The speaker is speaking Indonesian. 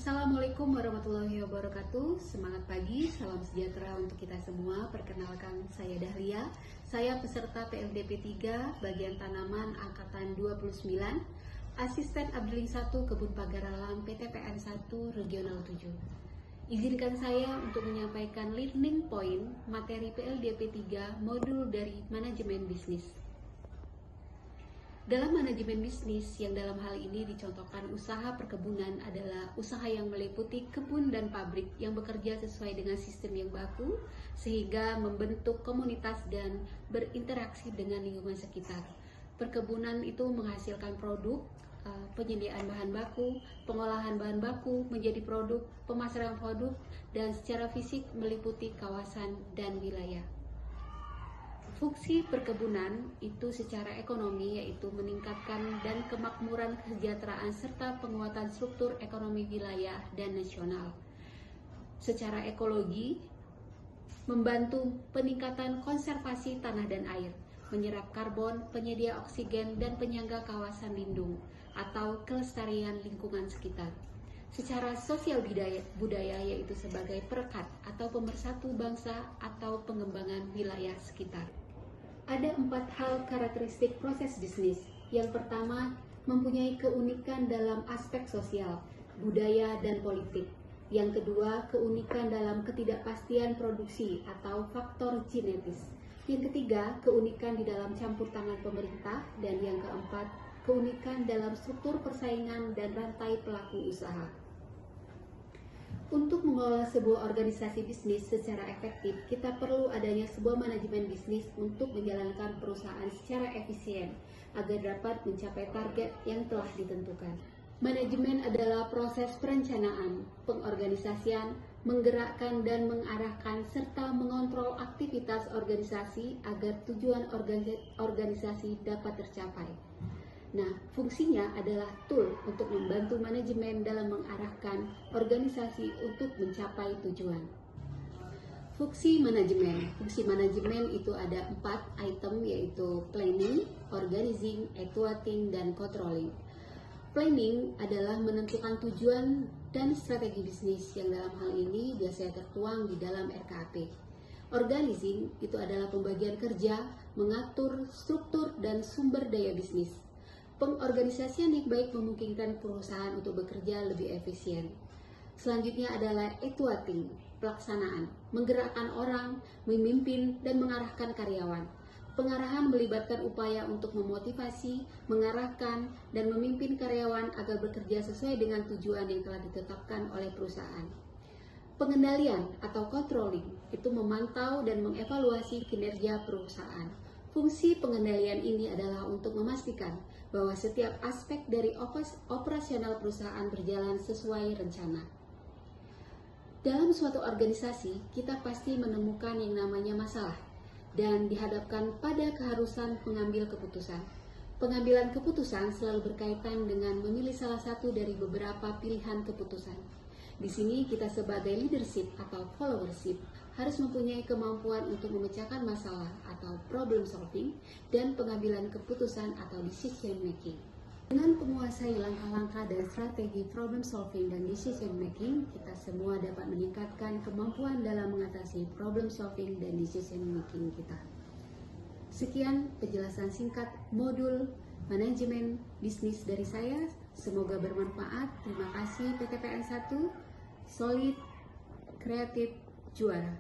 Assalamualaikum warahmatullahi wabarakatuh. Semangat pagi, salam sejahtera untuk kita semua. Perkenalkan, saya Dahlia. Saya peserta PLDP 3 bagian tanaman angkatan 29, asisten Abdeling 1 Kebun Pagar Alam PTPN 1 Regional 7. Izinkan saya untuk menyampaikan learning point materi PLDP 3 modul dari manajemen bisnis. Dalam manajemen bisnis, yang dalam hal ini dicontohkan usaha perkebunan adalah usaha yang meliputi kebun dan pabrik yang bekerja sesuai dengan sistem yang baku sehingga membentuk komunitas dan berinteraksi dengan lingkungan sekitar. Perkebunan itu menghasilkan produk, penyediaan bahan baku, pengolahan bahan baku menjadi produk, pemasaran produk, dan secara fisik meliputi kawasan dan wilayah. Fungsi perkebunan itu secara ekonomi yaitu meningkatkan dan kemakmuran kesejahteraan serta penguatan struktur ekonomi wilayah dan nasional. Secara ekologi, membantu peningkatan konservasi tanah dan air, menyerap karbon, penyedia oksigen, dan penyangga kawasan lindung atau kelestarian lingkungan sekitar. Secara sosial budaya yaitu sebagai perekat atau pemersatu bangsa atau pengembangan wilayah sekitar. Ada 4 hal karakteristik proses bisnis. Yang pertama, mempunyai keunikan dalam aspek sosial, budaya, dan politik. Yang kedua, keunikan dalam ketidakpastian produksi atau faktor genetis. Yang ketiga, keunikan di dalam campur tangan pemerintah. Dan yang keempat, keunikan dalam struktur persaingan dan rantai pelaku usaha. Untuk mengelola sebuah organisasi bisnis secara efektif, kita perlu adanya sebuah manajemen bisnis untuk menjalankan perusahaan secara efisien agar dapat mencapai target yang telah ditentukan. Manajemen adalah proses perencanaan, pengorganisasian, menggerakkan dan mengarahkan serta mengontrol aktivitas organisasi agar tujuan organisasi dapat tercapai. Nah, fungsinya adalah tool untuk membantu manajemen dalam mengarahkan organisasi untuk mencapai tujuan. Fungsi manajemen itu ada 4 item yaitu planning, organizing, evaluating, dan controlling. Planning adalah menentukan tujuan dan strategi bisnis yang dalam hal ini biasanya tertuang di dalam RKAP. Organizing itu adalah pembagian kerja, mengatur struktur dan sumber daya bisnis. Pengorganisasian yang baik memungkinkan perusahaan untuk bekerja lebih efisien. Selanjutnya adalah evaluating, pelaksanaan, menggerakkan orang, memimpin, dan mengarahkan karyawan. Pengarahan melibatkan upaya untuk memotivasi, mengarahkan, dan memimpin karyawan agar bekerja sesuai dengan tujuan yang telah ditetapkan oleh perusahaan. Pengendalian atau controlling itu memantau dan mengevaluasi kinerja perusahaan. Fungsi pengendalian ini adalah untuk memastikan bahwa setiap aspek dari operasional perusahaan berjalan sesuai rencana. Dalam suatu organisasi, kita pasti menemukan yang namanya masalah dan dihadapkan pada keharusan mengambil keputusan. Pengambilan keputusan selalu berkaitan dengan memilih salah satu dari beberapa pilihan keputusan. Di sini kita sebagai leadership atau followership harus mempunyai kemampuan untuk memecahkan masalah atau problem solving dan pengambilan keputusan atau decision making. Dengan menguasai langkah-langkah dan strategi problem solving dan decision making, kita semua dapat meningkatkan kemampuan dalam mengatasi problem solving dan decision making kita. Sekian penjelasan singkat modul manajemen bisnis dari saya. Semoga bermanfaat. Terima kasih PTPN 1. Solid, kreatif, juara.